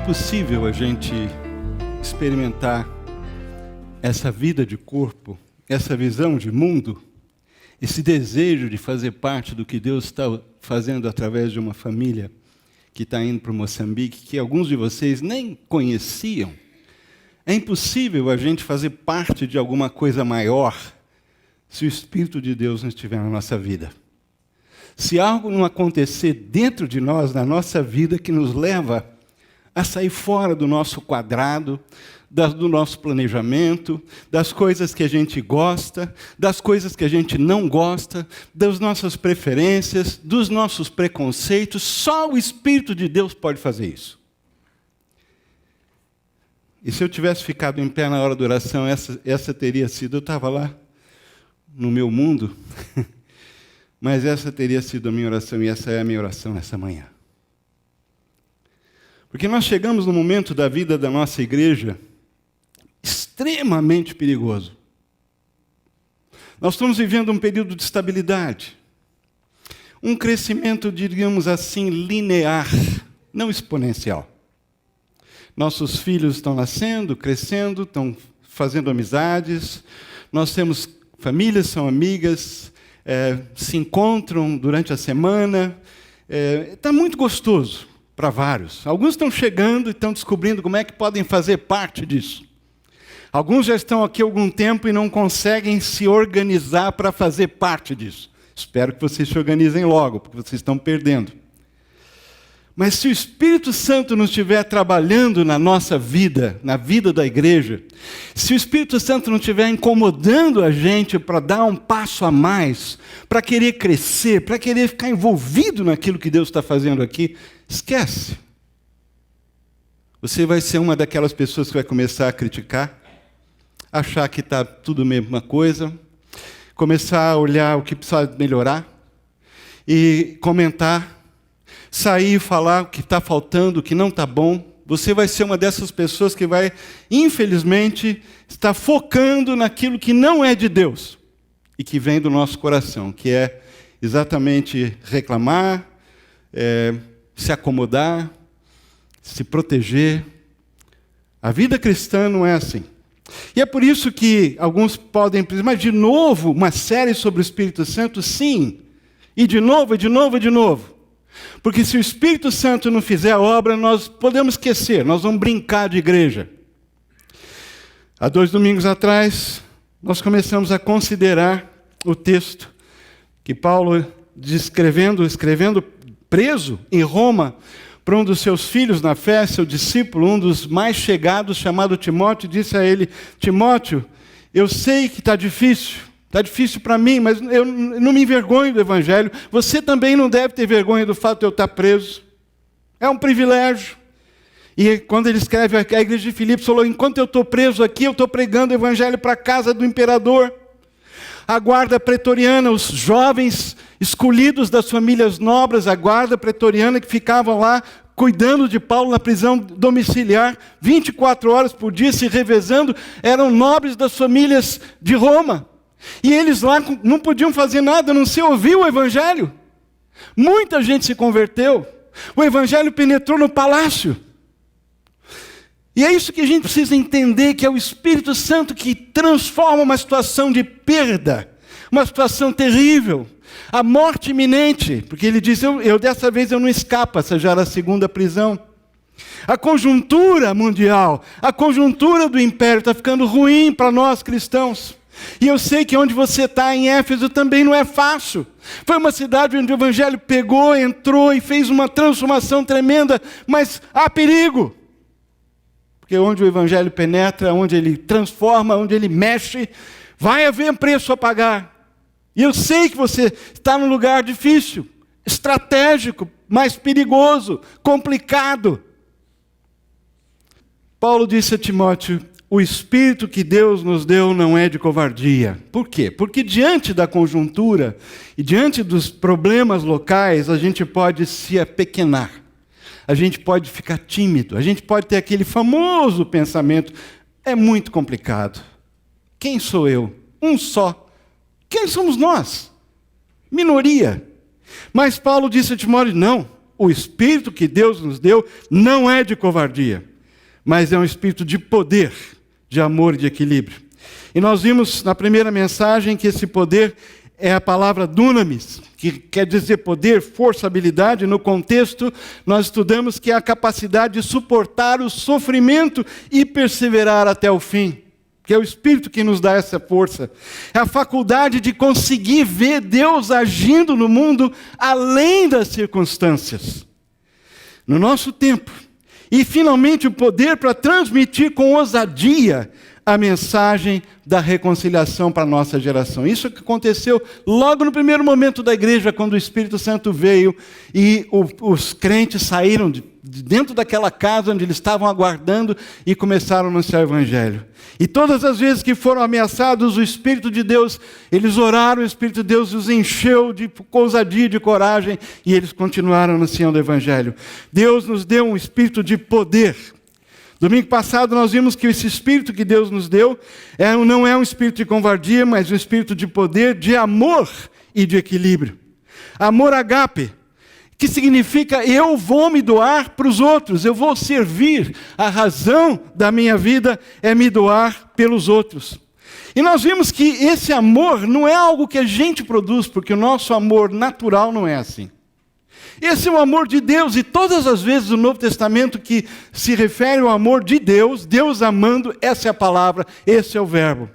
impossível a gente experimentar essa vida de corpo, essa visão de mundo, esse desejo de fazer parte do que Deus está fazendo através de uma família que está indo para o Moçambique, que alguns de vocês nem conheciam. É impossível a gente fazer parte de alguma coisa maior se o Espírito de Deus não estiver na nossa vida. Se algo não acontecer dentro de nós, na nossa vida, que nos leva a sair fora do nosso quadrado, do nosso planejamento, das coisas que a gente gosta, das coisas que a gente não gosta, das nossas preferências, dos nossos preconceitos, só o Espírito de Deus pode fazer isso. E se eu tivesse ficado em pé na hora da oração, essa teria sido, eu estava lá no meu mundo, mas essa teria sido a minha oração, e essa é a minha oração nessa manhã. Porque nós chegamos no momento da vida da nossa igreja extremamente perigoso. Nós estamos vivendo um período de estabilidade, um crescimento, diríamos assim, linear, não exponencial. Nossos filhos estão nascendo, crescendo, estão fazendo amizades, nós temos famílias, são amigas, se encontram durante a semana, está muito gostoso para vários. Alguns estão chegando e estão descobrindo como é que podem fazer parte disso. Alguns já estão aqui há algum tempo e não conseguem se organizar para fazer parte disso. Espero que vocês se organizem logo, porque vocês estão perdendo. Mas se o Espírito Santo não estiver trabalhando na nossa vida, na vida da igreja, se o Espírito Santo não estiver incomodando a gente para dar um passo a mais, para querer crescer, para querer ficar envolvido naquilo que Deus está fazendo aqui, esquece. Você vai ser uma daquelas pessoas que vai começar a criticar, achar que está tudo a mesma coisa, começar a olhar o que precisa melhorar e comentar, sair e falar o que está faltando, o que não está bom. Você vai ser uma dessas pessoas que vai, infelizmente, estar focando naquilo que não é de Deus e que vem do nosso coração, que é exatamente reclamar, se acomodar, se proteger. A vida cristã não é assim. E é por isso que alguns podem pensar, mas de novo, uma série sobre o Espírito Santo? Sim. E de novo, e de novo, e de novo. Porque se o Espírito Santo não fizer a obra, nós podemos esquecer, nós vamos brincar de igreja. Há 2 domingos atrás, nós começamos a considerar o texto que Paulo, escrevendo preso em Roma, para um dos seus filhos na fé, seu discípulo, um dos mais chegados, chamado Timóteo, disse a ele: Timóteo, eu sei que está difícil para mim, mas eu não me envergonho do Evangelho. Você também não deve ter vergonha do fato de eu estar preso. É um privilégio. E quando ele escreve, a igreja de Filipos falou: enquanto eu estou preso aqui, eu estou pregando o Evangelho para a casa do imperador. A guarda pretoriana, os jovens escolhidos das famílias nobres, a guarda pretoriana que ficavam lá cuidando de Paulo na prisão domiciliar, 24 horas por dia, se revezando, eram nobres das famílias de Roma. E eles lá não podiam fazer nada, a não ser ouvir o Evangelho. Muita gente se converteu. O Evangelho penetrou no palácio. E é isso que a gente precisa entender, que é o Espírito Santo que transforma uma situação de perda, uma situação terrível, a morte iminente, porque ele diz, dessa vez eu não escapo, essa já era a segunda prisão. A conjuntura mundial, a conjuntura do império está ficando ruim para nós cristãos. E eu sei que onde você está, em Éfeso, também não é fácil. Foi uma cidade onde o Evangelho pegou, entrou e fez uma transformação tremenda, mas há perigo. Porque onde o Evangelho penetra, onde ele transforma, onde ele mexe, vai haver preço a pagar. E eu sei que você está num lugar difícil, estratégico, mais perigoso, complicado. Paulo disse a Timóteo: o Espírito que Deus nos deu não é de covardia. Por quê? Porque diante da conjuntura e diante dos problemas locais, a gente pode se apequenar. A gente pode ficar tímido. A gente pode ter aquele famoso pensamento: é muito complicado. Quem sou eu? Um só. Quem somos nós? Minoria. Mas Paulo disse a Timóteo: não, o espírito que Deus nos deu não é de covardia, mas é um espírito de poder, de amor e de equilíbrio. E nós vimos na primeira mensagem que esse poder é a palavra dunamis, que quer dizer poder, força, habilidade. No contexto, nós estudamos que é a capacidade de suportar o sofrimento e perseverar até o fim, que é o Espírito que nos dá essa força. É a faculdade de conseguir ver Deus agindo no mundo além das circunstâncias, no nosso tempo. E, finalmente, o poder para transmitir com ousadia a mensagem da reconciliação para a nossa geração. Isso que aconteceu logo no primeiro momento da igreja, quando o Espírito Santo veio e os crentes saíram de dentro daquela casa onde eles estavam aguardando e começaram a anunciar o Evangelho. E todas as vezes que foram ameaçados, o Espírito de Deus, eles oraram, o Espírito de Deus os encheu de ousadia, de coragem, e eles continuaram anunciando o Evangelho. Deus nos deu um espírito de poder. Domingo passado nós vimos que esse espírito que Deus nos deu não é um espírito de covardia, mas um espírito de poder, de amor e de equilíbrio. Amor agape, que significa eu vou me doar para os outros, eu vou servir. A razão da minha vida é me doar pelos outros. E nós vimos que esse amor não é algo que a gente produz, porque o nosso amor natural não é assim. Esse é o amor de Deus, e todas as vezes no Novo Testamento que se refere ao amor de Deus, Deus amando, essa é a palavra, esse é o verbo.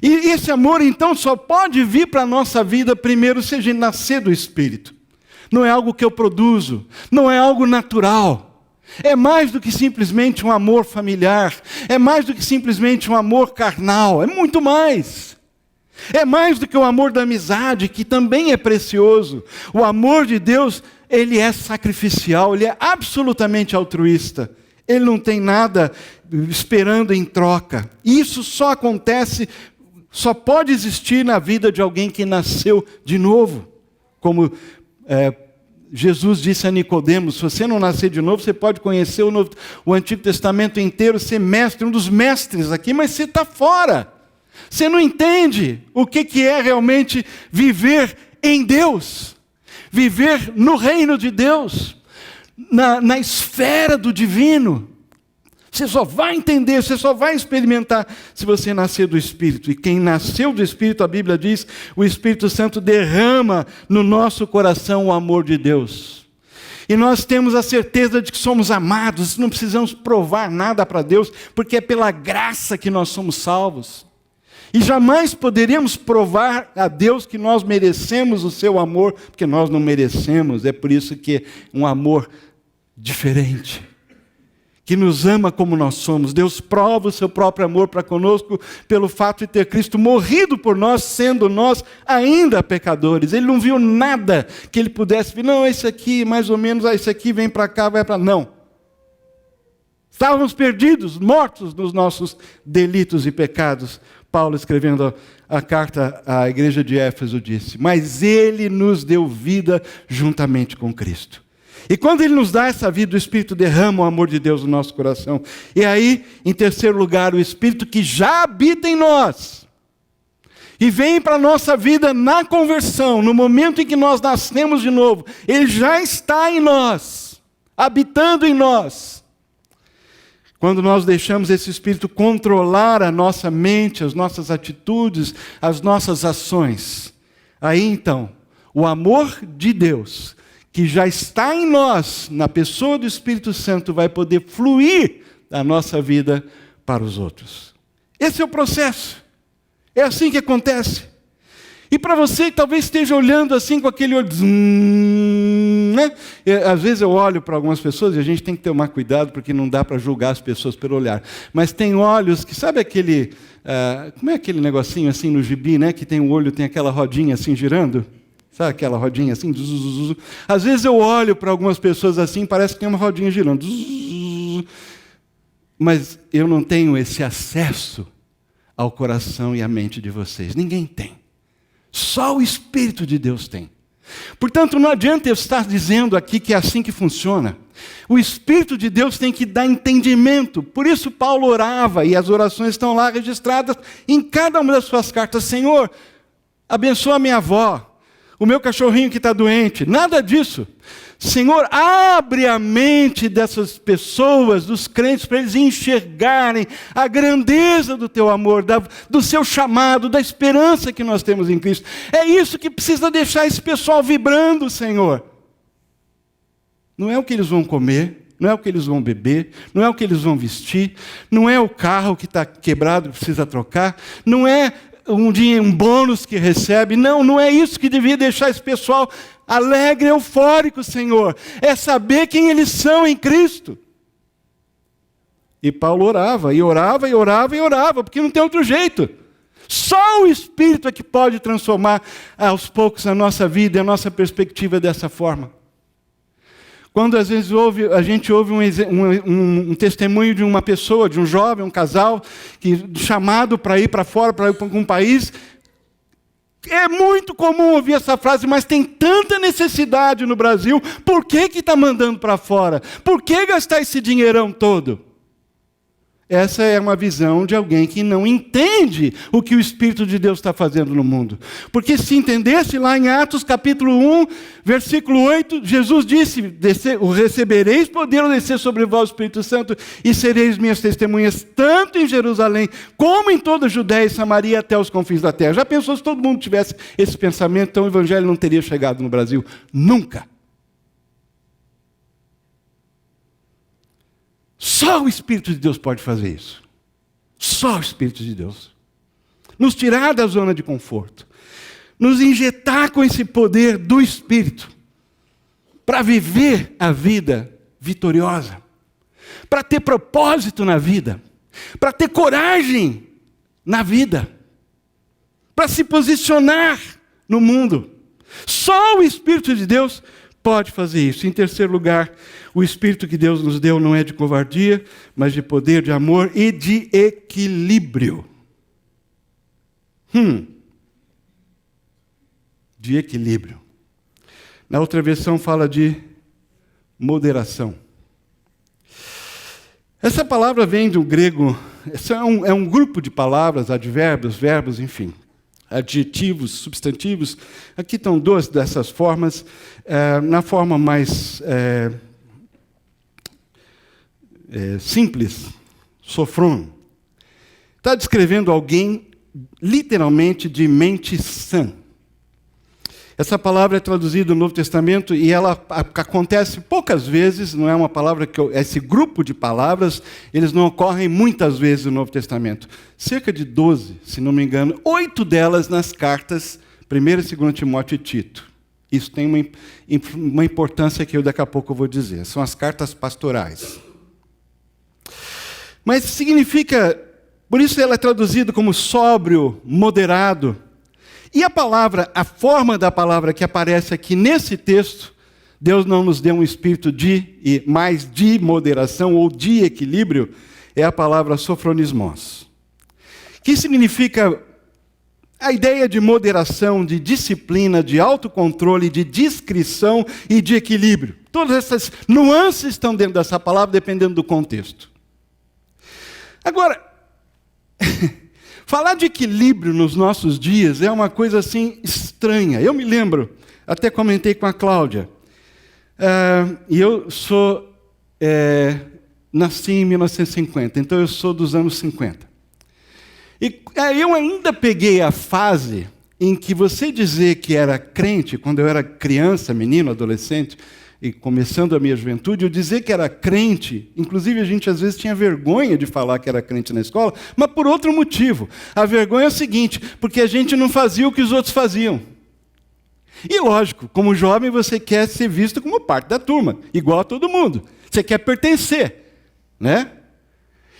E esse amor, então, só pode vir para a nossa vida primeiro se a gente nascer do Espírito. Não é algo que eu produzo, não é algo natural. É mais do que simplesmente um amor familiar, é mais do que simplesmente um amor carnal, é muito mais. É mais do que o amor da amizade, que também é precioso. O amor de Deus, ele é sacrificial, ele é absolutamente altruísta. Ele não tem nada esperando em troca. Isso só acontece, só pode existir na vida de alguém que nasceu de novo. Como Jesus disse a Nicodemos, se você não nascer de novo, você pode conhecer o Antigo Testamento inteiro, ser mestre, um dos mestres aqui, mas você está fora. Você não entende o que é realmente viver em Deus, viver no reino de Deus, na esfera do divino. Você só vai entender, você só vai experimentar se você nascer do Espírito. E quem nasceu do Espírito, a Bíblia diz, o Espírito Santo derrama no nosso coração o amor de Deus. E nós temos a certeza de que somos amados, não precisamos provar nada para Deus, porque é pela graça que nós somos salvos. E jamais poderíamos provar a Deus que nós merecemos o seu amor, porque nós não merecemos. É por isso que é um amor diferente, que nos ama como nós somos. Deus prova o seu próprio amor para conosco pelo fato de ter Cristo morrido por nós, sendo nós ainda pecadores. Ele não viu nada que ele pudesse ver, não, esse aqui mais ou menos, esse aqui vem para cá, vai para lá. Não. Estávamos perdidos, mortos nos nossos delitos e pecados. Paulo, escrevendo a carta à igreja de Éfeso, disse, mas ele nos deu vida juntamente com Cristo. E quando ele nos dá essa vida, o Espírito derrama o amor de Deus no nosso coração. E aí, em terceiro lugar, o Espírito que já habita em nós. E vem para a nossa vida na conversão, no momento em que nós nascemos de novo. Ele já está em nós, habitando em nós. Quando nós deixamos esse Espírito controlar a nossa mente, as nossas atitudes, as nossas ações, aí então, o amor de Deus, que já está em nós, na pessoa do Espírito Santo, vai poder fluir da nossa vida para os outros. Esse é o processo. É assim que acontece. E para você que talvez esteja olhando assim com aquele olho, né? Às vezes eu olho para algumas pessoas e a gente tem que tomar cuidado porque não dá para julgar as pessoas pelo olhar. Mas tem olhos que, sabe aquele, como é aquele negocinho assim no gibi, né? Que tem o olho, tem aquela rodinha assim girando? Sabe aquela rodinha assim? Às vezes eu olho para algumas pessoas assim, parece que tem uma rodinha girando. Mas eu não tenho esse acesso ao coração e à mente de vocês. Ninguém tem. Só o Espírito de Deus tem. Portanto, não adianta eu estar dizendo aqui que é assim que funciona. O Espírito de Deus tem que dar entendimento. Por isso Paulo orava, e as orações estão lá registradas em cada uma das suas cartas. Senhor, abençoa a minha avó. o meu cachorrinho que está doente. Nada disso. Senhor, abre a mente dessas pessoas, dos crentes, para eles enxergarem a grandeza do teu amor, do seu chamado, da esperança que nós temos em Cristo. É isso que precisa deixar esse pessoal vibrando, Senhor. Não é o que eles vão comer, não é o que eles vão beber, não é o que eles vão vestir, não é o carro que está quebrado e precisa trocar, não é um bônus que recebe, não é isso que devia deixar esse pessoal alegre, eufórico, Senhor. É saber quem eles são em Cristo. E Paulo orava, e orava, e orava, e orava, porque não tem outro jeito. Só o Espírito é que pode transformar aos poucos a nossa vida e a nossa perspectiva dessa forma. Quando às vezes a gente ouve um testemunho de uma pessoa, de um jovem, um casal, chamado para ir para fora, para ir para um país, é muito comum ouvir essa frase, mas tem tanta necessidade no Brasil, por que está mandando para fora? Por que gastar esse dinheirão todo? Essa é uma visão de alguém que não entende o que o Espírito de Deus está fazendo no mundo. Porque se entendesse lá em Atos capítulo 1, versículo 8, Jesus disse, recebereis poder ao descer sobre vós o Espírito Santo e sereis minhas testemunhas tanto em Jerusalém como em toda a Judéia e Samaria até os confins da terra. Já pensou se todo mundo tivesse esse pensamento, então o Evangelho não teria chegado no Brasil? Nunca. Só o Espírito de Deus pode fazer isso. Só o Espírito de Deus. Nos tirar da zona de conforto. Nos injetar com esse poder do Espírito. Para viver a vida vitoriosa. Para ter propósito na vida. Para ter coragem na vida. Para se posicionar no mundo. Só o Espírito de Deus pode fazer isso. Em terceiro lugar, o Espírito que Deus nos deu não é de covardia, mas de poder, de amor e de equilíbrio. De equilíbrio. Na outra versão fala de moderação. Essa palavra vem do grego, é um grupo de palavras, advérbios, verbos, enfim. Adjetivos, substantivos. Aqui estão duas dessas formas. Na forma mais simples, sofron. Está descrevendo alguém, literalmente, de mente sã. Essa palavra é traduzida no Novo Testamento e ela acontece poucas vezes, não é uma palavra que... Esse grupo de palavras, eles não ocorrem muitas vezes no Novo Testamento. Cerca de 12, se não me engano, 8 delas nas cartas 1 e 2 Timóteo e Tito. Isso tem uma importância que eu daqui a pouco vou dizer. São as cartas pastorais. Mas significa... Por isso ela é traduzida como sóbrio, moderado. E a forma da palavra que aparece aqui nesse texto, Deus não nos deu um espírito mais de moderação ou de equilíbrio, é a palavra sofronismos. Que significa a ideia de moderação, de disciplina, de autocontrole, de discrição e de equilíbrio. Todas essas nuances estão dentro dessa palavra, dependendo do contexto. Agora... Falar de equilíbrio nos nossos dias é uma coisa assim estranha. Eu me lembro, até comentei com a Cláudia, e eu nasci em 1950, então eu sou dos anos 50. E eu ainda peguei a fase em que você dizer que era crente, quando eu era criança, menino, adolescente, e começando a minha juventude, eu dizer que era crente, inclusive a gente às vezes tinha vergonha de falar que era crente na escola, mas por outro motivo. A vergonha é o seguinte, porque a gente não fazia o que os outros faziam. E lógico, como jovem você quer ser visto como parte da turma, igual a todo mundo. Você quer pertencer, né?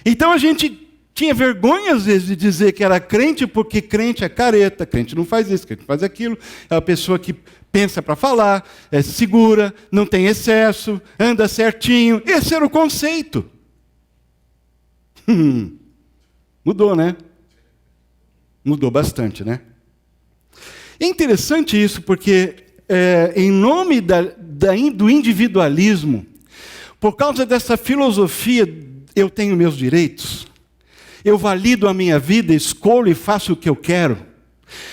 Então a gente tinha vergonha às vezes de dizer que era crente, porque crente é careta, crente não faz isso, crente não faz aquilo, é a pessoa que pensa para falar, é segura, não tem excesso, anda certinho. Esse era o conceito. Mudou, né? Mudou bastante, né? É interessante isso, porque em nome do individualismo, por causa dessa filosofia, eu tenho meus direitos, eu valido a minha vida, escolho e faço o que eu quero,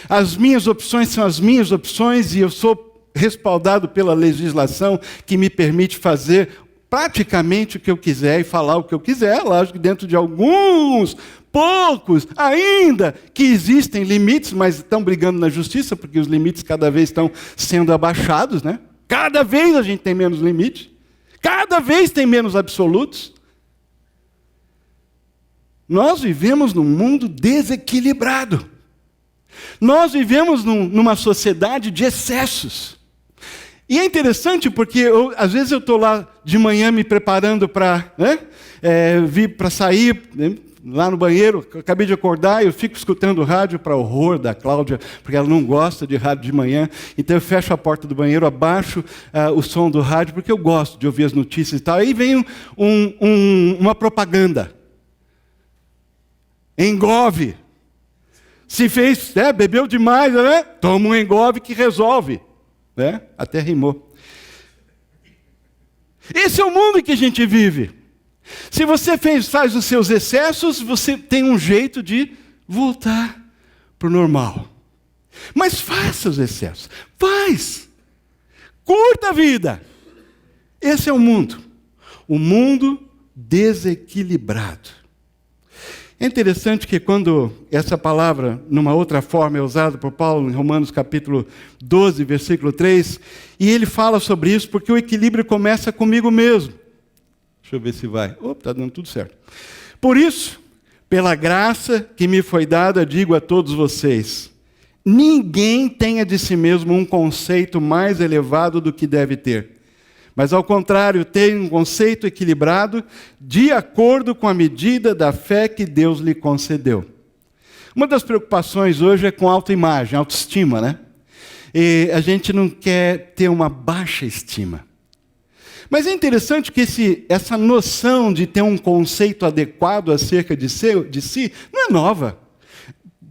As minhas opções são as minhas opções e eu sou respaldado pela legislação que me permite fazer praticamente o que eu quiser e falar o que eu quiser. Lógico que dentro de alguns, poucos, ainda que existem limites, mas estão brigando na justiça, porque os limites cada vez estão sendo abaixados, né? Cada vez a gente tem menos limite, cada vez tem menos absolutos. Nós vivemos num mundo desequilibrado. Nós vivemos numa sociedade de excessos. E é interessante porque, às vezes, eu estou lá de manhã me preparando para vir para sair, né, lá no banheiro, acabei de acordar, eu fico escutando rádio para horror da Cláudia, porque ela não gosta de rádio de manhã, então eu fecho a porta do banheiro, abaixo o som do rádio, porque eu gosto de ouvir as notícias e tal. Aí vem uma propaganda. Engove. Se fez, bebeu demais, né? Toma um engove que resolve. Né? Até rimou. Esse é o mundo em que a gente vive. Se você faz os seus excessos, você tem um jeito de voltar para o normal. Mas faça os excessos. Faz. Curta a vida. Esse é o mundo. O mundo desequilibrado. É interessante que quando essa palavra, numa outra forma, é usada por Paulo em Romanos capítulo 12, versículo 3, e ele fala sobre isso porque o equilíbrio começa comigo mesmo. Deixa eu ver se vai. Está dando tudo certo. Por isso, pela graça que me foi dada, digo a todos vocês, ninguém tenha de si mesmo um conceito mais elevado do que deve ter. Mas, ao contrário, tenha um conceito equilibrado de acordo com a medida da fé que Deus lhe concedeu. Uma das preocupações hoje é com autoimagem, autoestima, né? E a gente não quer ter uma baixa estima. Mas é interessante que essa noção de ter um conceito adequado acerca de si não é nova.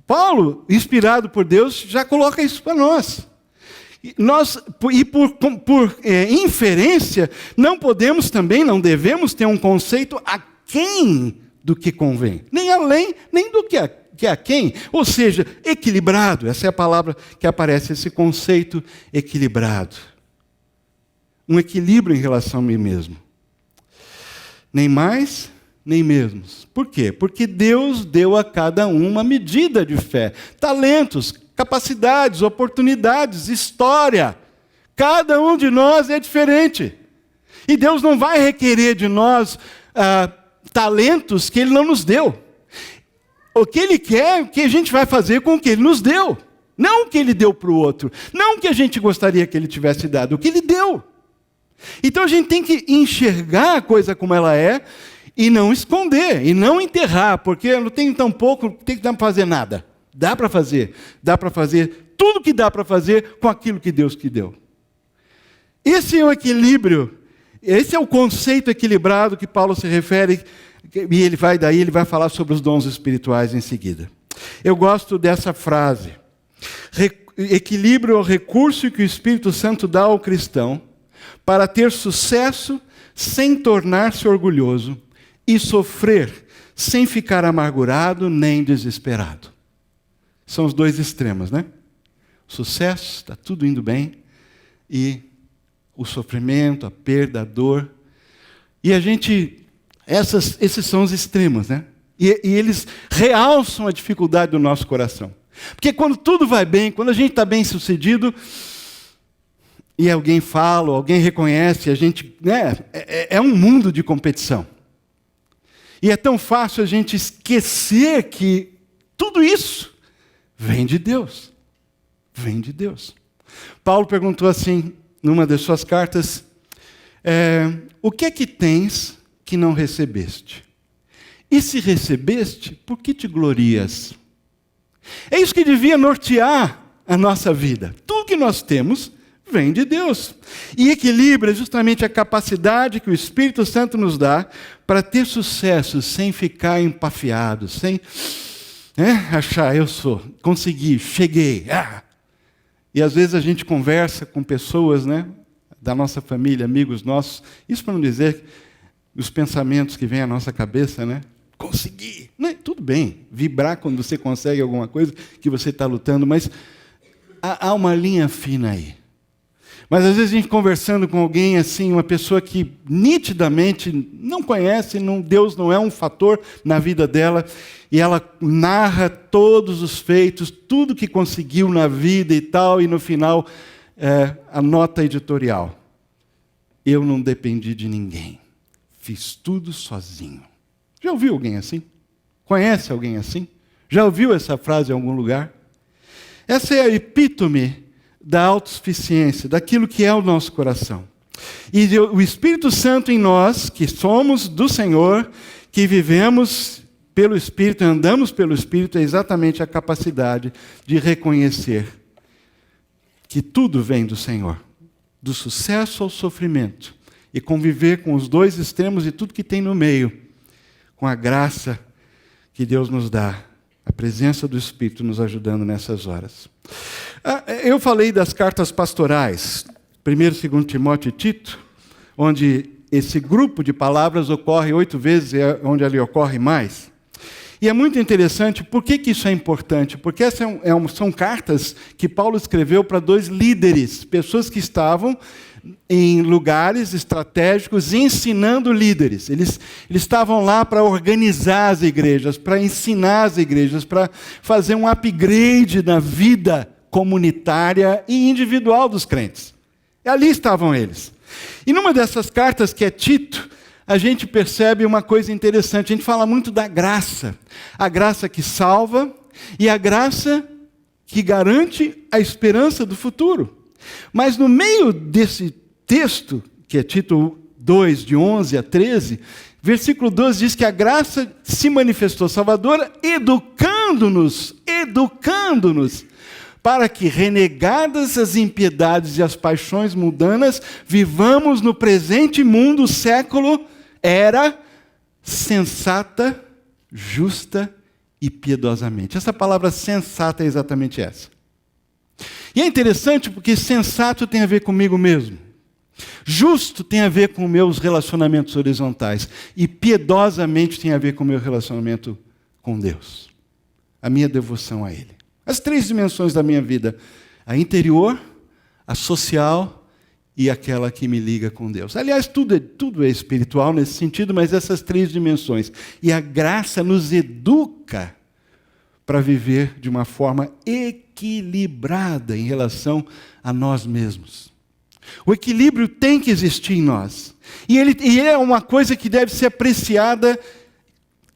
Paulo, inspirado por Deus, já coloca isso para nós. Nós, e por inferência, não podemos também, não devemos ter um conceito aquém do que convém. Nem além, nem do que é aquém. Ou seja, equilibrado. Essa é a palavra que aparece, esse conceito equilibrado. Um equilíbrio em relação a mim mesmo. Nem mais, nem menos. Por quê? Porque Deus deu a cada um uma medida de fé. Talentos, capacidades, oportunidades, história. Cada um de nós é diferente. E Deus não vai requerer de nós talentos que Ele não nos deu. O que Ele quer, o que a gente vai fazer com o que Ele nos deu. Não o que Ele deu para o outro. Não o que a gente gostaria que Ele tivesse dado. O que Ele deu. Então a gente tem que enxergar a coisa como ela é e não esconder, e não enterrar, porque eu não tenho tão pouco, tem que dar para fazer nada. Dá para fazer tudo que dá para fazer com aquilo que Deus te deu. Esse é o equilíbrio, esse é o conceito equilibrado que Paulo se refere, e ele vai falar sobre os dons espirituais em seguida. Eu gosto dessa frase. Equilíbrio é o recurso que o Espírito Santo dá ao cristão para ter sucesso sem tornar-se orgulhoso e sofrer sem ficar amargurado nem desesperado. São os dois extremos, né? Sucesso, está tudo indo bem, e o sofrimento, a perda, a dor. E esses são os extremos, né? E eles realçam a dificuldade do nosso coração. Porque quando tudo vai bem, quando a gente está bem sucedido, e alguém fala, alguém reconhece, a gente, é um mundo de competição. E é tão fácil a gente esquecer que tudo isso vem de Deus. Vem de Deus. Paulo perguntou assim, numa das suas cartas, o que é que tens que não recebeste? E se recebeste, por que te glorias? É isso que devia nortear a nossa vida. Tudo que nós temos vem de Deus. E equilíbrio é justamente a capacidade que o Espírito Santo nos dá para ter sucesso sem ficar empafiado, sem achar, consegui, cheguei. E às vezes a gente conversa com pessoas, da nossa família, amigos nossos, isso para não dizer os pensamentos que vêm à nossa cabeça, consegui. Né? Tudo bem, vibrar quando você consegue alguma coisa que você está lutando, mas há uma linha fina aí. Mas às vezes a gente conversando com alguém assim, uma pessoa que nitidamente não conhece, Deus não é um fator na vida dela, e ela narra todos os feitos, tudo que conseguiu na vida e tal, e no final a nota editorial. Eu não dependi de ninguém, fiz tudo sozinho. Já ouviu alguém assim? Conhece alguém assim? Já ouviu essa frase em algum lugar? Essa é a epítome da autossuficiência, daquilo que é o nosso coração. E o Espírito Santo em nós, que somos do Senhor, que vivemos pelo Espírito, andamos pelo Espírito, é exatamente a capacidade de reconhecer que tudo vem do Senhor, do sucesso ao sofrimento, e conviver com os dois extremos e tudo que tem no meio, com a graça que Deus nos dá, a presença do Espírito nos ajudando nessas horas. Eu falei das cartas pastorais, 1º, 2º Timóteo e Tito, onde esse grupo de palavras ocorre 8 vezes, é onde ali ocorre mais. E é muito interessante, por que isso é importante? Porque essas são cartas que Paulo escreveu para 2 líderes, pessoas que estavam em lugares estratégicos ensinando líderes. Eles estavam lá para organizar as igrejas, para ensinar as igrejas, para fazer um upgrade na vida comunitária e individual dos crentes. E ali estavam eles. E numa dessas cartas, que é Tito, a gente percebe uma coisa interessante. A gente fala muito da graça. A graça que salva e a graça que garante a esperança do futuro. Mas no meio desse texto, que é Tito 2, de 11 a 13, versículo 12 diz que a graça se manifestou salvadora, educando-nos, para que, renegadas as impiedades e as paixões mundanas, vivamos no presente mundo, século, era sensata, justa e piedosamente. Essa palavra sensata é exatamente essa. E é interessante porque sensato tem a ver comigo mesmo. Justo tem a ver com meus relacionamentos horizontais. E piedosamente tem a ver com o meu relacionamento com Deus. A minha devoção a Ele. As 3 dimensões da minha vida. A interior, a social e aquela que me liga com Deus. Aliás, tudo é espiritual nesse sentido, mas essas 3 dimensões. E a graça nos educa para viver de uma forma equilibrada em relação a nós mesmos. O equilíbrio tem que existir em nós. E é uma coisa que deve ser apreciada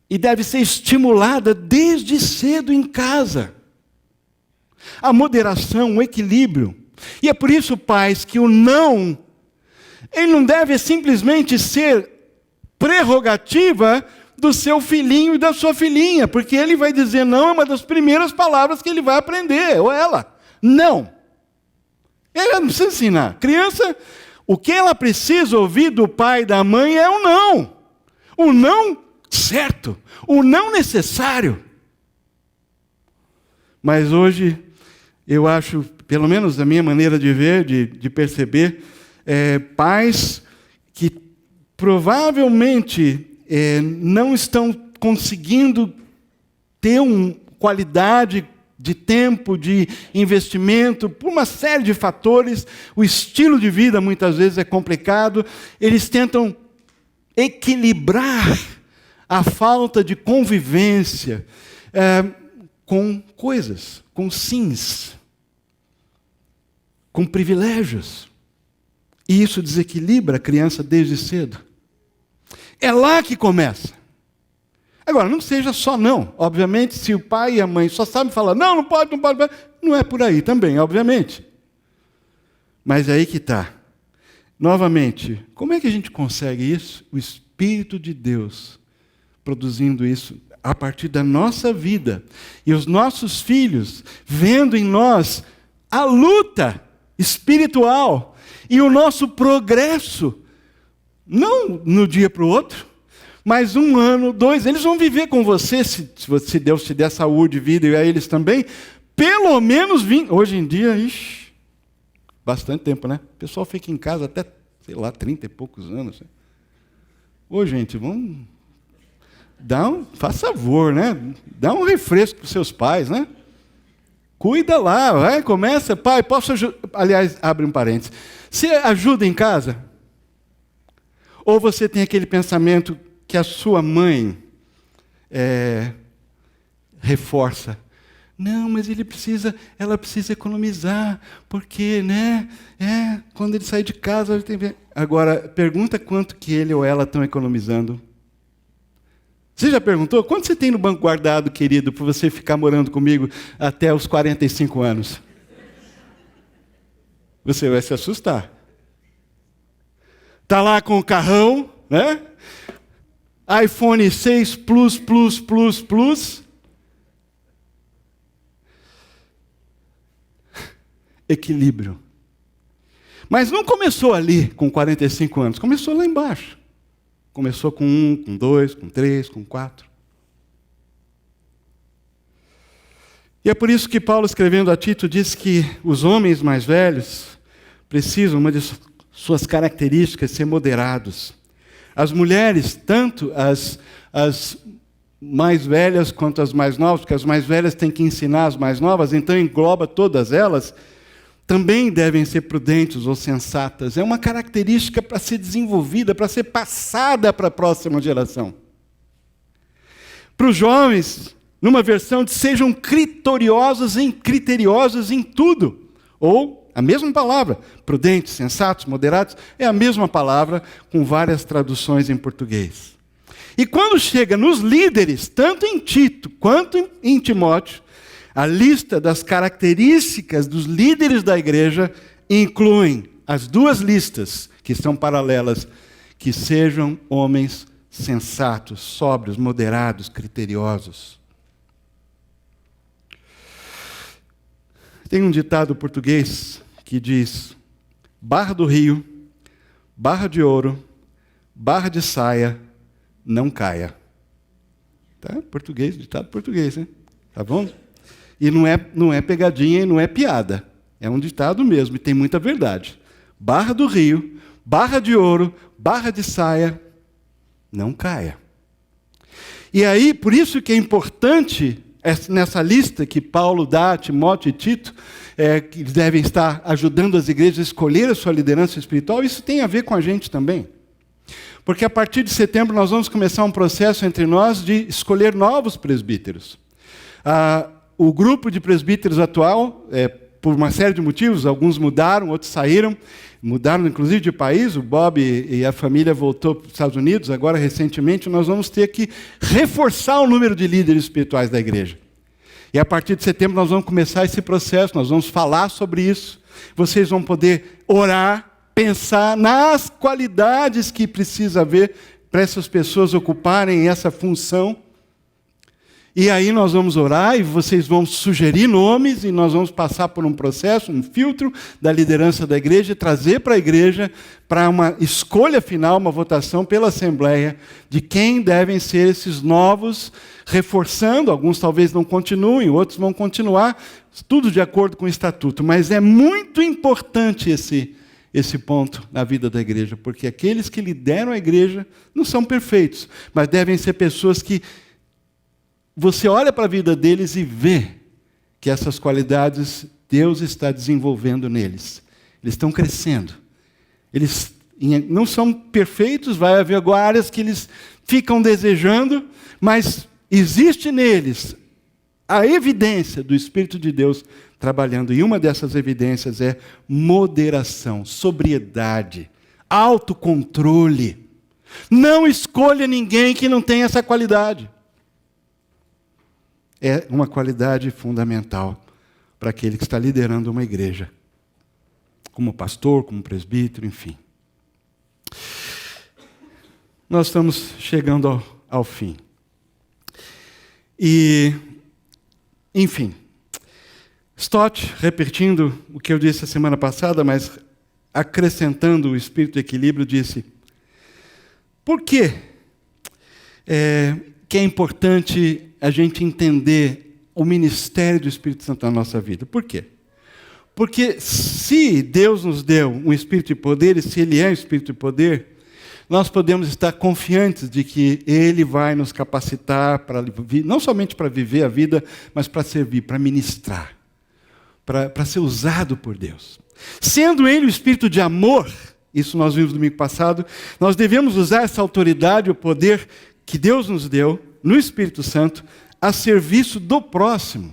e deve ser estimulada desde cedo em casa. A moderação, o equilíbrio. E é por isso, pais, que o não, ele não deve simplesmente ser prerrogativa do seu filhinho e da sua filhinha, porque ele vai dizer não, é uma das primeiras palavras que ele vai aprender, ou ela. Não. Ele não precisa ensinar. Criança, o que ela precisa ouvir do pai e da mãe é o não. O não certo. O não necessário. Mas hoje, eu acho, pelo menos da minha maneira de ver, de perceber, pais que provavelmente não estão conseguindo ter uma qualidade de tempo, de investimento, por uma série de fatores. O estilo de vida muitas vezes é complicado. Eles tentam equilibrar a falta de convivência com coisas, com sims, com privilégios. E isso desequilibra a criança desde cedo. É lá que começa. Agora, não seja só não. Obviamente, se o pai e a mãe só sabem falar, não pode, não é por aí também, obviamente. Mas é aí que está. Novamente, como é que a gente consegue isso? O Espírito de Deus produzindo isso a partir da nossa vida. E os nossos filhos vendo em nós a luta espiritual e o nosso progresso. Não no dia para o outro, mas 1 ano, 2, eles vão viver com você, se Deus te der saúde, vida, e a eles também, pelo menos 20. Hoje em dia, bastante tempo, né? O pessoal fica em casa até, 30 e poucos anos. Ô, gente, vamos Faz favor, né? Dá um refresco para os seus pais, né? Cuida lá, vai, começa. Pai, posso ajudar? Aliás, abre um parênteses. Você ajuda em casa? Ou você tem aquele pensamento que a sua mãe reforça? Não, mas ela precisa economizar, porque, né? Quando ele sair de casa, ele tem que... Agora, pergunta quanto que ele ou ela estão economizando. Você já perguntou? Quanto você tem no banco guardado, querido, para você ficar morando comigo até os 45 anos? Você vai se assustar. Está lá com o carrão, né? iPhone 6 Plus. Equilíbrio. Mas não começou ali com 45 anos, começou lá embaixo. Começou com 1, com 2, com 3, com 4. E é por isso que Paulo, escrevendo a Tito, diz que os homens mais velhos precisam, uma de suas características, ser moderados. As mulheres, tanto as mais velhas quanto as mais novas, porque as mais velhas têm que ensinar as mais novas, então engloba todas elas, também devem ser prudentes ou sensatas. É uma característica para ser desenvolvida, para ser passada para a próxima geração. Para os jovens, numa versão de sejam criteriosos em tudo. Ou a mesma palavra, prudentes, sensatos, moderados, é a mesma palavra com várias traduções em português. E quando chega nos líderes, tanto em Tito quanto em Timóteo, a lista das características dos líderes da igreja incluem as duas listas, que são paralelas, que sejam homens sensatos, sóbrios, moderados, criteriosos. Tem um ditado português que diz: barra do rio, barra de ouro, barra de saia, não caia. Tá? Português, ditado português, né? Tá bom? E não é pegadinha e não é piada. É um ditado mesmo, e tem muita verdade. Barra do rio, barra de ouro, barra de saia, não caia. E aí, por isso que é importante, nessa lista que Paulo dá a Timóteo e Tito, que eles devem estar ajudando as igrejas a escolher a sua liderança espiritual, isso tem a ver com a gente também. Porque a partir de setembro nós vamos começar um processo entre nós de escolher novos presbíteros. O grupo de presbíteros atual, por uma série de motivos, alguns mudaram, outros saíram, mudaram inclusive de país, o Bob e a família voltou para os Estados Unidos, agora recentemente, nós vamos ter que reforçar o número de líderes espirituais da igreja. E a partir de setembro nós vamos começar esse processo, nós vamos falar sobre isso, vocês vão poder orar, pensar nas qualidades que precisa haver para essas pessoas ocuparem essa função. E aí nós vamos orar e vocês vão sugerir nomes e nós vamos passar por um processo, um filtro da liderança da igreja e trazer para a igreja para uma escolha final, uma votação pela Assembleia de quem devem ser esses novos, reforçando, alguns talvez não continuem, outros vão continuar, tudo de acordo com o estatuto. Mas é muito importante esse ponto na vida da igreja, porque aqueles que lideram a igreja não são perfeitos, mas devem ser pessoas que você olha para a vida deles e vê que essas qualidades Deus está desenvolvendo neles. Eles estão crescendo. Eles não são perfeitos, vai haver áreas que eles ficam desejando, mas existe neles a evidência do Espírito de Deus trabalhando. E uma dessas evidências é moderação, sobriedade, autocontrole. Não escolha ninguém que não tenha essa qualidade. É uma qualidade fundamental para aquele que está liderando uma igreja, como pastor, como presbítero, enfim. Nós estamos chegando ao fim. E, enfim, Stott, repetindo o que eu disse a semana passada, mas acrescentando o espírito de equilíbrio, disse: por que é importante a gente entender o ministério do Espírito Santo na nossa vida? Por quê? Porque se Deus nos deu um espírito de poder, e se Ele é um espírito de poder, nós podemos estar confiantes de que Ele vai nos capacitar para não somente para viver a vida, mas para servir, para ministrar, para ser usado por Deus. Sendo Ele o Espírito de amor, isso nós vimos no domingo passado, nós devemos usar essa autoridade, o poder que Deus nos deu, no Espírito Santo, a serviço do próximo.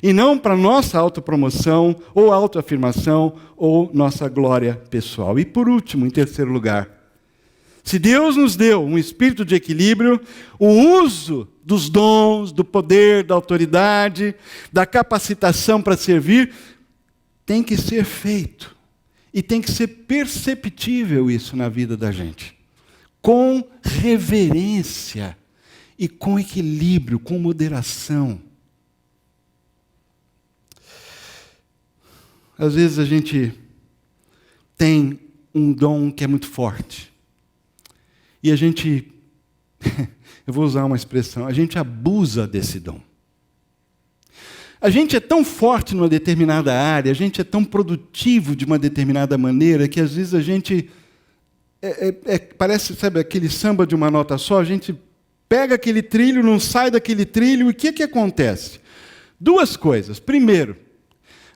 E não para nossa autopromoção, ou autoafirmação, ou nossa glória pessoal. E por último, em terceiro lugar, se Deus nos deu um espírito de equilíbrio, o uso dos dons, do poder, da autoridade, da capacitação para servir, tem que ser feito. E tem que ser perceptível isso na vida da gente. Com reverência e com equilíbrio, com moderação. Às vezes a gente tem um dom que é muito forte. E a gente, eu vou usar uma expressão, a gente abusa desse dom. A gente é tão forte numa determinada área, a gente é tão produtivo de uma determinada maneira, que às vezes a gente, parece, sabe, aquele samba de uma nota só, a gente pega aquele trilho, não sai daquele trilho, e o que acontece? Duas coisas. Primeiro,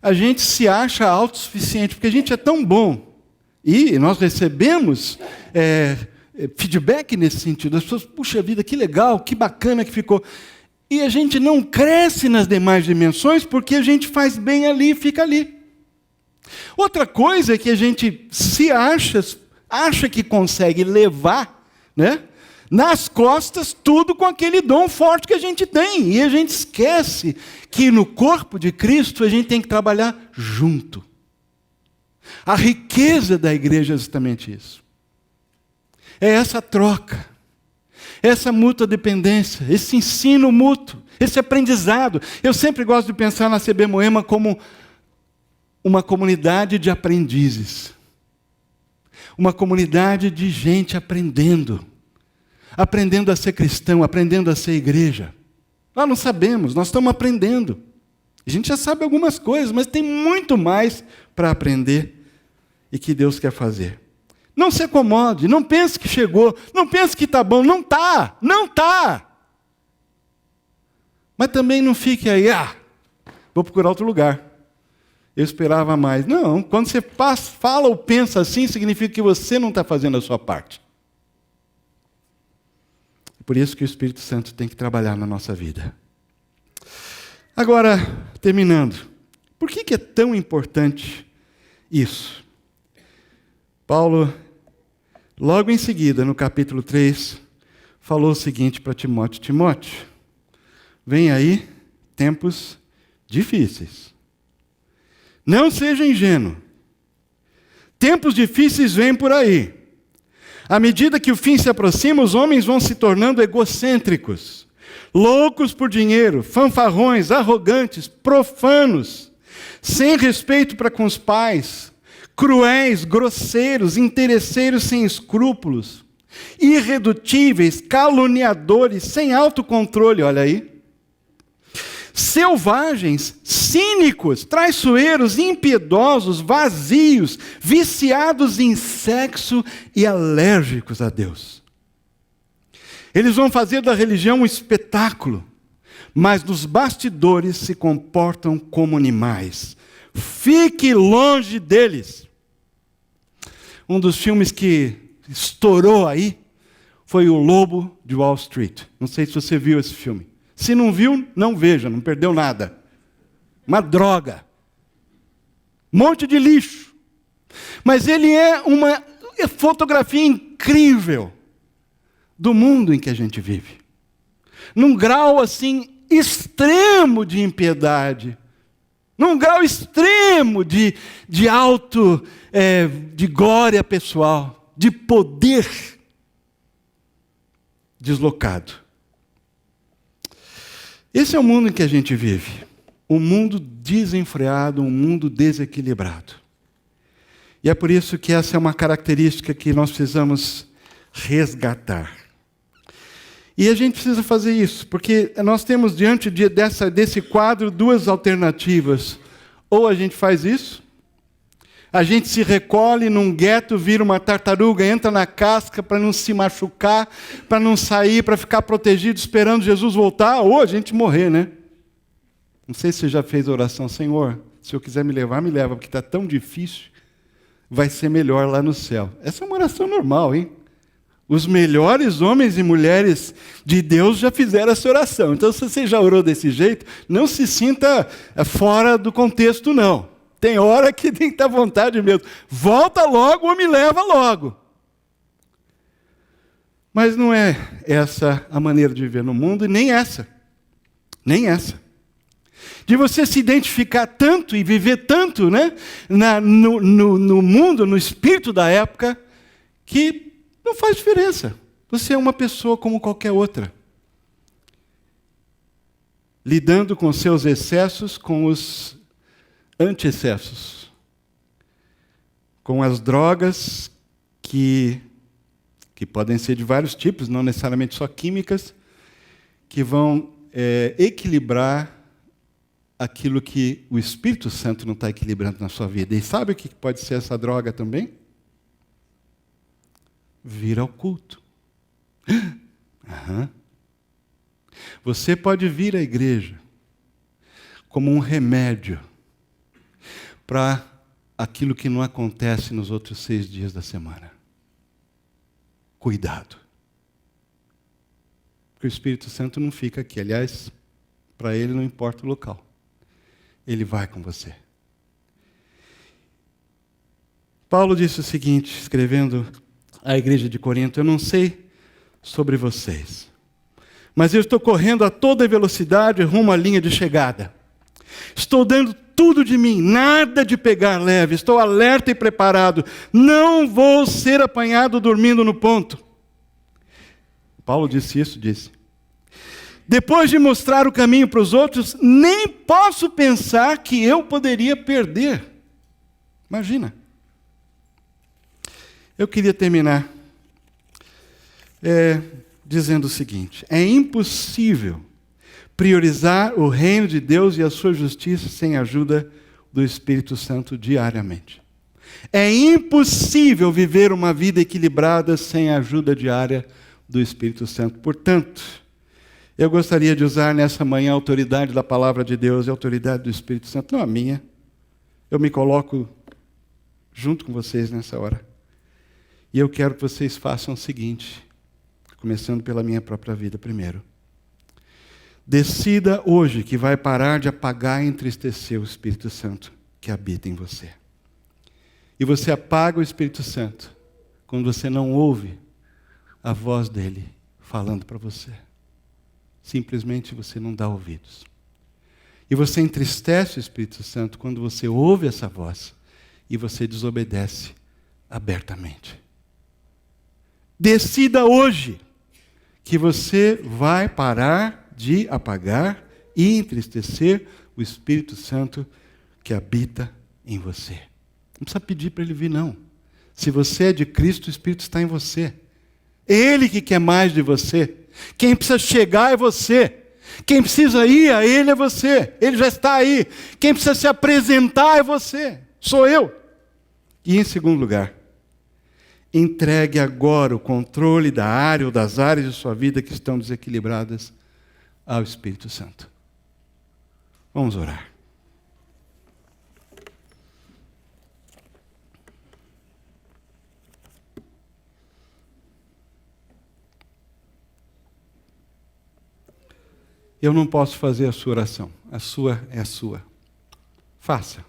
a gente se acha autossuficiente, porque a gente é tão bom. E nós recebemos feedback nesse sentido. As pessoas, puxa vida, que legal, que bacana que ficou. E a gente não cresce nas demais dimensões, porque a gente faz bem ali e fica ali. Outra coisa é que a gente se acha que consegue levar, né, nas costas tudo com aquele dom forte que a gente tem. E a gente esquece que no corpo de Cristo a gente tem que trabalhar junto. A riqueza da igreja é justamente isso. É essa troca, essa mútua dependência, esse ensino mútuo, esse aprendizado. Eu sempre gosto de pensar na CB Moema como uma comunidade de aprendizes. Uma comunidade de gente aprendendo a ser cristão, aprendendo a ser igreja. Nós não sabemos, nós estamos aprendendo. A gente já sabe algumas coisas, mas tem muito mais para aprender e que Deus quer fazer. Não se acomode, não pense que chegou, não pense que está bom, não está, não está. Mas também não fique aí, vou procurar outro lugar. Eu esperava mais. Não, quando você fala ou pensa assim, significa que você não está fazendo a sua parte. Por isso que o Espírito Santo tem que trabalhar na nossa vida. Agora, terminando. Por que é tão importante isso? Paulo, logo em seguida, no capítulo 3, falou o seguinte para Timóteo. Timóteo, vem aí tempos difíceis. Não seja ingênuo. Tempos difíceis vêm por aí. À medida que o fim se aproxima, os homens vão se tornando egocêntricos, loucos por dinheiro, fanfarrões, arrogantes, profanos, sem respeito para com os pais, cruéis, grosseiros, interesseiros sem escrúpulos, irredutíveis, caluniadores, sem autocontrole, olha aí. Selvagens, cínicos, traiçoeiros, impiedosos, vazios, viciados em sexo e alérgicos a Deus. Eles vão fazer da religião um espetáculo, mas nos bastidores se comportam como animais. Fique longe deles. Um dos filmes que estourou aí foi O Lobo de Wall Street. Não sei se você viu esse filme. Se não viu, não veja, não perdeu nada. Uma droga. Um monte de lixo. Mas ele é uma fotografia incrível do mundo em que a gente vive. Num grau assim extremo de impiedade. Num grau extremo de glória pessoal, de poder deslocado. Esse é o mundo em que a gente vive. Um mundo desenfreado, um mundo desequilibrado. E é por isso que essa é uma característica que nós precisamos resgatar. E a gente precisa fazer isso, porque nós temos diante desse quadro duas alternativas. Ou a gente faz isso, A gente se recolhe num gueto, vira uma tartaruga, entra na casca para não se machucar, para não sair, para ficar protegido, esperando Jesus voltar, ou a gente morrer, né? Não sei se você já fez a oração, Senhor, se eu quiser me levar, me leva, porque está tão difícil, vai ser melhor lá no céu. Essa é uma oração normal, hein? Os melhores homens e mulheres de Deus já fizeram essa oração. Então, se você já orou desse jeito, não se sinta fora do contexto, não. Tem hora que tem que estar à vontade mesmo. Volta logo ou me leva logo. Mas não é essa a maneira de viver no mundo, e nem essa. Nem essa. De você se identificar tanto e viver tanto, né, no mundo, no espírito da época, que não faz diferença. Você é uma pessoa como qualquer outra. Lidando com seus excessos, com os anti-excessos. Com as drogas que podem ser de vários tipos, não necessariamente só químicas, que vão equilibrar aquilo que o Espírito Santo não está equilibrando na sua vida. E sabe o que pode ser essa droga também? Vir ao culto. Uhum. Você pode vir à igreja como um remédio para aquilo que não acontece nos outros 6 dias da semana. Cuidado. Porque o Espírito Santo não fica aqui. Aliás, para ele não importa o local. Ele vai com você. Paulo disse o seguinte, escrevendo à igreja de Corinto: eu não sei sobre vocês, mas eu estou correndo a toda velocidade rumo à linha de chegada. Estou dando tudo de mim, nada de pegar leve. Estou alerta e preparado. Não vou ser apanhado dormindo no ponto. Paulo disse isso, disse. Depois de mostrar o caminho para os outros, nem posso pensar que eu poderia perder. Imagina. Eu queria terminar dizendo o seguinte: é impossível priorizar o reino de Deus e a sua justiça sem a ajuda do Espírito Santo diariamente. É impossível viver uma vida equilibrada sem a ajuda diária do Espírito Santo. Portanto, eu gostaria de usar nessa manhã a autoridade da palavra de Deus e a autoridade do Espírito Santo, não a minha. Eu me coloco junto com vocês nessa hora. E eu quero que vocês façam o seguinte, começando pela minha própria vida primeiro. Decida hoje que vai parar de apagar e entristecer o Espírito Santo que habita em você. E você apaga o Espírito Santo quando você não ouve a voz dele falando para você. Simplesmente você não dá ouvidos. E você entristece o Espírito Santo quando você ouve essa voz e você desobedece abertamente. Decida hoje que você vai parar de apagar e entristecer o Espírito Santo que habita em você. Não precisa pedir para ele vir, não. Se você é de Cristo, o Espírito está em você. Ele que quer mais de você. Quem precisa chegar é você. Quem precisa ir a ele é você. Ele já está aí. Quem precisa se apresentar é você. Sou eu. E em segundo lugar, entregue agora o controle da área ou das áreas de sua vida que estão desequilibradas ao Espírito Santo. Vamos orar. Eu não posso fazer a sua oração. A sua é a sua. Faça.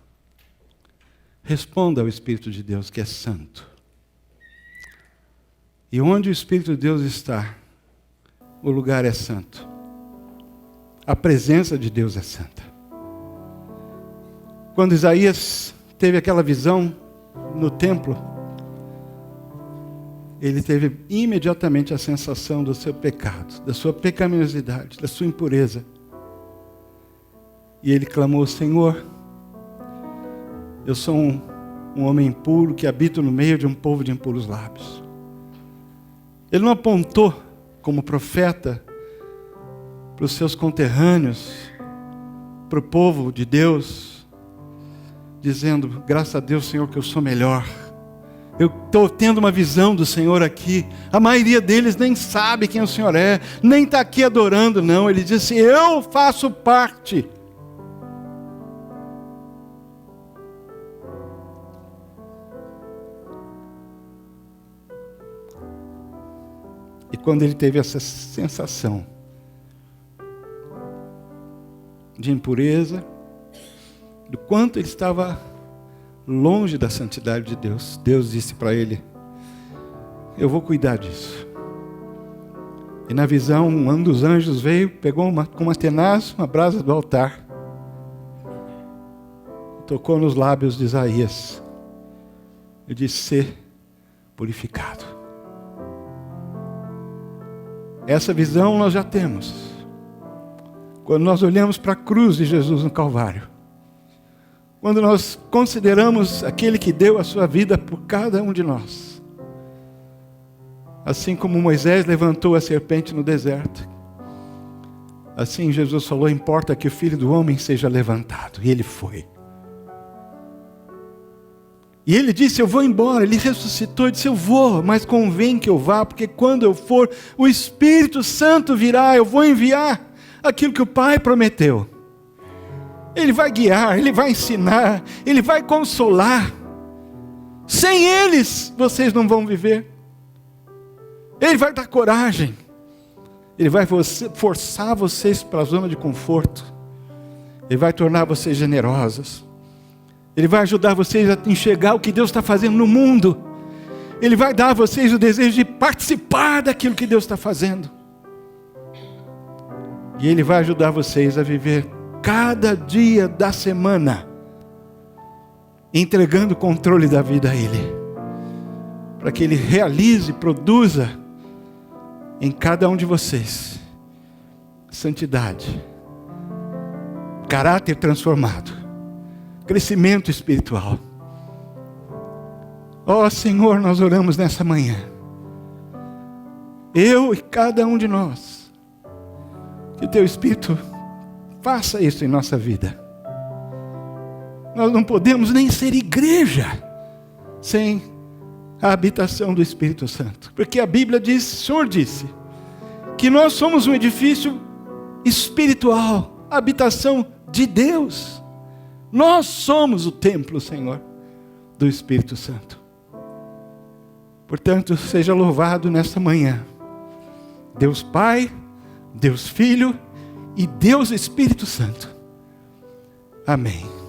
Responda ao Espírito de Deus, que é santo. E onde o Espírito de Deus está, o lugar é santo. A presença de Deus é santa. Quando Isaías teve aquela visão no templo, ele teve imediatamente a sensação do seu pecado, da sua pecaminosidade, da sua impureza. E ele clamou: Senhor, eu sou um homem impuro que habito no meio de um povo de impuros lábios. Ele não apontou como profeta para os seus conterrâneos, para o povo de Deus, dizendo: graças a Deus, Senhor, que eu sou melhor. Eu estou tendo uma visão do Senhor aqui. A maioria deles nem sabe quem o Senhor é, nem está aqui adorando, não. Ele disse: eu faço parte. E quando ele teve essa sensação de impureza, do quanto ele estava longe da santidade de Deus, Deus disse para ele: eu vou cuidar disso. E na visão, um dos anjos veio, pegou com uma tenaz, uma brasa do altar, tocou nos lábios de Isaías e disse: ser purificado. Essa visão nós já temos quando nós olhamos para a cruz de Jesus no Calvário. Quando nós consideramos aquele que deu a sua vida por cada um de nós. Assim como Moisés levantou a serpente no deserto, assim Jesus falou: importa que o Filho do Homem seja levantado. E ele foi. E ele disse: eu vou embora. Ele ressuscitou e disse: eu vou, mas convém que eu vá, porque quando eu for, o Espírito Santo virá. Eu vou enviar aquilo que o Pai prometeu. Ele vai guiar, Ele vai ensinar, Ele vai consolar. Sem eles, vocês não vão viver. Ele vai dar coragem. Ele vai forçar vocês para a zona de conforto. Ele vai tornar vocês generosos. Ele vai ajudar vocês a enxergar o que Deus está fazendo no mundo. Ele vai dar a vocês o desejo de participar daquilo que Deus está fazendo. E Ele vai ajudar vocês a viver cada dia da semana, entregando o controle da vida a Ele, para que Ele realize, produza em cada um de vocês santidade, caráter transformado, crescimento espiritual. Ó Senhor, nós oramos nessa manhã, eu e cada um de nós, que Teu Espírito faça isso em nossa vida. Nós não podemos nem ser igreja sem a habitação do Espírito Santo. Porque a Bíblia diz, o Senhor disse, que nós somos um edifício espiritual, a habitação de Deus. Nós somos o templo, Senhor, do Espírito Santo. Portanto, seja louvado nesta manhã Deus Pai, Deus Filho e Deus Espírito Santo. Amém.